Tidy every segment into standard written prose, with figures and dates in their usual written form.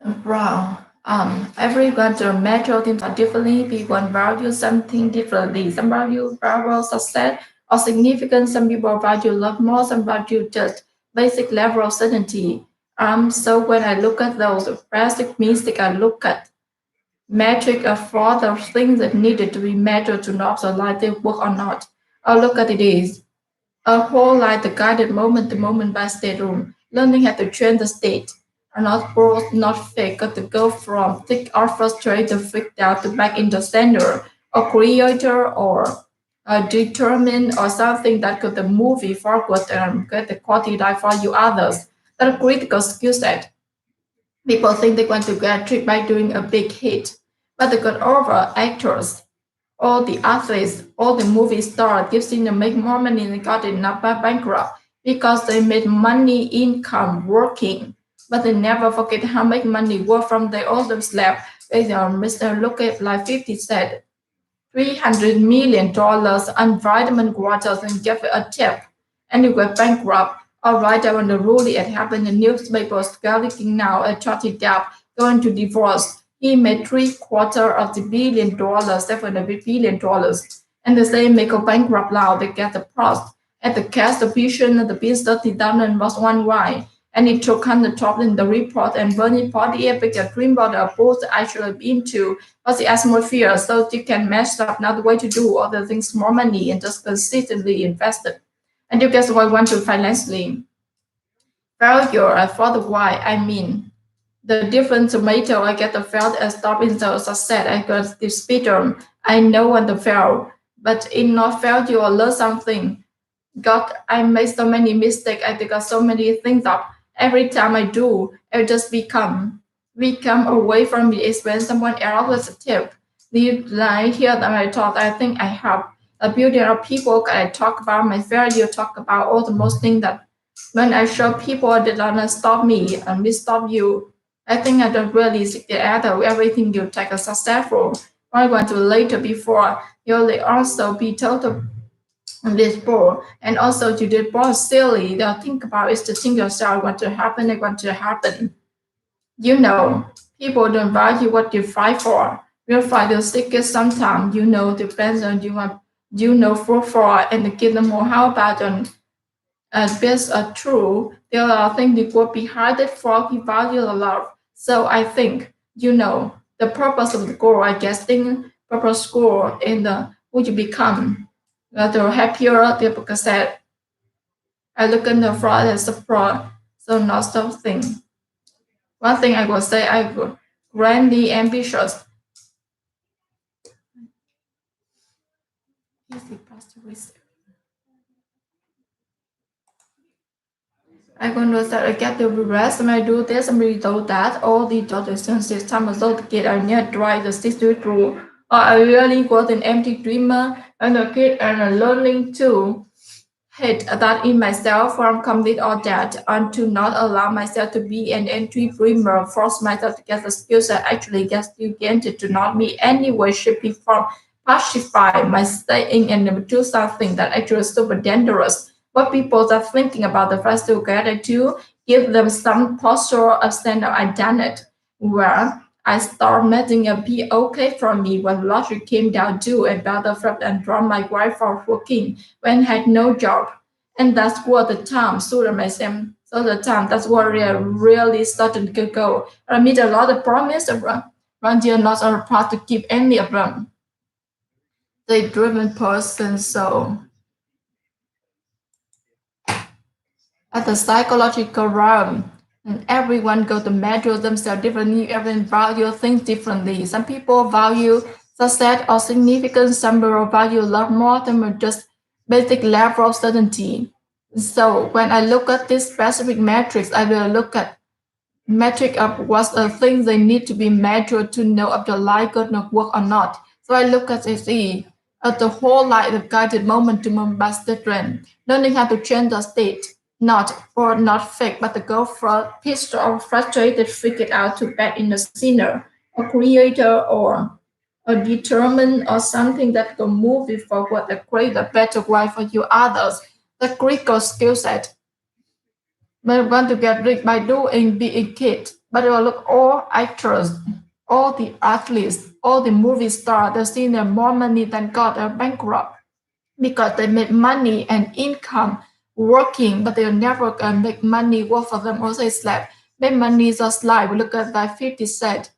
Brown. Everyone to measure things differently. People value something differently. Some value success or significance. Some people value love more. Some value just basic level of certainty. So when I look at those basic mystic, I look at metric for the things that needed to be measured to know the light they work or not. I look at it is a whole like the guided moment to moment by state room, learning how to train the state, and not both, not fake, got to go from thick or frustrated, freaked out to back into center, or creator, or determine, or something that could the movie forward and get the quality life for you others. That critical skill set. People think they want to get tricked by doing a big hit, but the good over actors all the athletes, all the movie stars give seem to make more money than got enough by bankrupt because they made money income working. But they never forget how much money work from their older slab. Mr. Look at like 50 said, $300 million on vitamin waters and give it a tip. And you went bankrupt. All right, I want to really it happened. The newspapers scouting now a Charlie Depp going to divorce. He made three-quarter of the $1 billion, $7 billion. And the same make a bankrupt now. They get the pros. At the cast division, the bill 30,000 was one why. And it took on the top in the report and Bernie Party epic a dream about a both actually been to what's the atmosphere so you can match up another way to do other things more money and just consistently invest it. And you guess what I want to financially failure for the why I mean the different tomato I get the failed and stop in the success I got the speeder I know when the fail but in not fail you will learn something. God, I made so many mistakes. I got so many things up. Every time I do, I just become away from it is when someone else was a tip. The line here that I thought I think I have a beauty of people. I talk about my failure, talk about all the most things that when I show people that don't stop me and me stop you. I think I don't really see the other everything you take as successful. I want to later before you'll also be total this ball and also to the ball silly the think about is to think yourself what to happen and what to happen. You know, people don't value what you fight for. You'll fight the sickest sometimes, you know, depends on you want you know for and give them more how about on best are true. There are things that go behind it for you value a lot. So I think, you know, the purpose of the goal, I guess, thing purpose goal in the who you become. The happier the book said, I look in the fraud as a fraud, so not something. One thing I will say, I will grandly ambitious. Easy past risk. I'm going to say I get the rest, and I do this and we do that. All the tradition system so the kid I need try the system through. Or I really was an empty dreamer and a kid and a learning too. Hate that in myself from complete all that and to not allow myself to be an entry dreamer, force myself to get the skills that actually get you gained to not be any way shape from pacify my staying and do something that actually is super dangerous. What people are thinking about the first to get it to give them some posture of stand up I done it. Where I start making it be okay for me when logic came down to about the fact and drop my wife for working when I had no job. And that's what the time sooner myself. So the time that's where I really started to go. I made a lot of promises but you're not on part to keep any of them. The driven person so at the psychological realm. And everyone go to measure themselves differently, everyone value things differently. Some people value success or significance, some people value love more than just basic level of certainty. So when I look at this specific metrics, I will look at metric of what's the things they need to be measured to know if the life gonna work or not. So I look at it at the whole life of guided moment to moment by trend, learning how to change the state, not fake, but to go from pissed or frustrated, figured out to back in the sinner, a creator or a determined or something that can move it forward, a create a better way for you others. The critical skill set but want to get rich by doing being kid. But look, all actors, all the athletes, all the movie stars, they see their more money than got bankrupt because they made money and income working, but they'll never can make money work for them. Also, it's like make money just like look at that 50 Cent,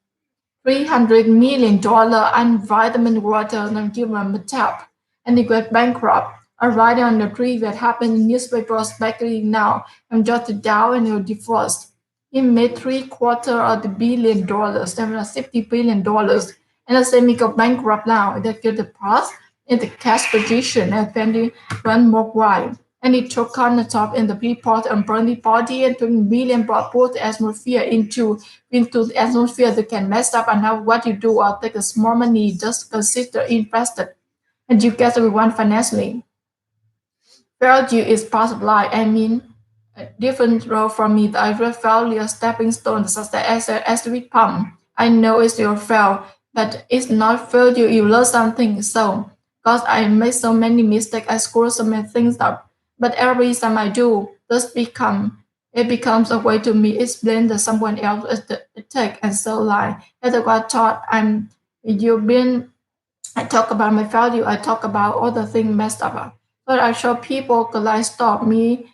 $300 million and vitamin water and give them a tap and they get bankrupt. A writer on the tree that happened in newspapers back now and jotted down and you're divorced. He made three-quarter of the $1 billion, $50 billion, and the same he got bankrupt now. They get the past in the cash position and then one more wine. And he took on the top in the peapot and burned the body and took million brought both the atmosphere into the atmosphere that can mess up and now what you do or take a small money just consider invested and you get everyone financially. Value is part of life. I mean, a different role from me. I read failure stepping stone to success as we pump. I know it's your fail, but it's not failure. You learn something. So, because I made so many mistakes, I screw so many things up. But every time I do, it becomes a way to me explain that someone else is the attack and so like as I got taught you've been I talk about my value. I talk about all the things messed up. But I show people could like stop me.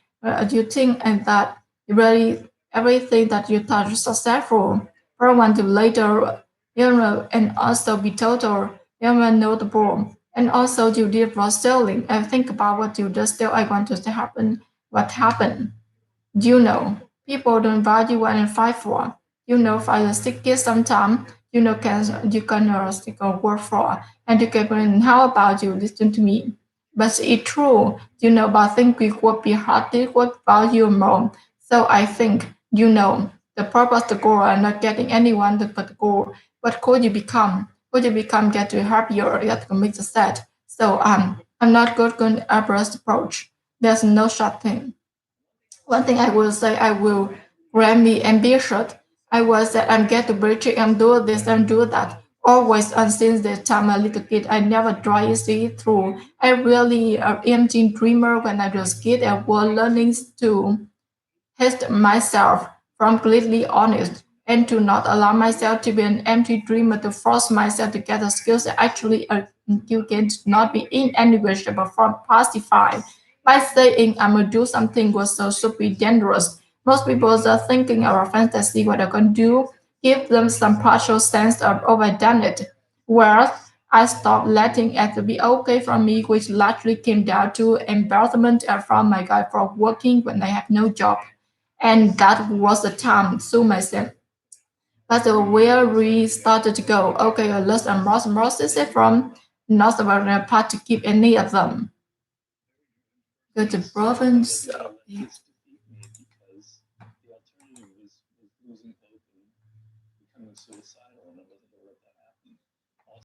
You think and that really everything that you touch is successful. For one to later, and also be total, notable. And also you did for selling. I think about what you just tell I want to happen, what happened. You know, people don't value what and fight for. For the sick kids sometimes, you can stick a word for. And you can, how about you listen to me? But it's true, but I think we would be hard to would value more. So I think, the purpose, the goal, are not getting anyone to but the goal. What could you become? Could you become get to happier, get to make the set? So I'm not good going to approach. There's no short thing. One thing I will say, I will grant me ambitious. I was that I'm get to British, I'm do this, I'm do that. Always, and since the time a little kid, I never try to see it through. I really empty dreamer when I was kid. I was learning to test myself from completely honest and to not allow myself to be an empty dreamer to force myself to get the skills that actually you can not be inextinguishable from pacify by saying I'm gonna do something was so super dangerous. Most people are thinking our fantasy what they're gonna do give them some partial sense of overdone it. Whereas I stopped letting it be okay from me, which largely came down to embarrassment from my guy for working when I have no job. And that was the time to myself. But where we started to go, okay, let's process it from not about part to keep any of them. Go to province.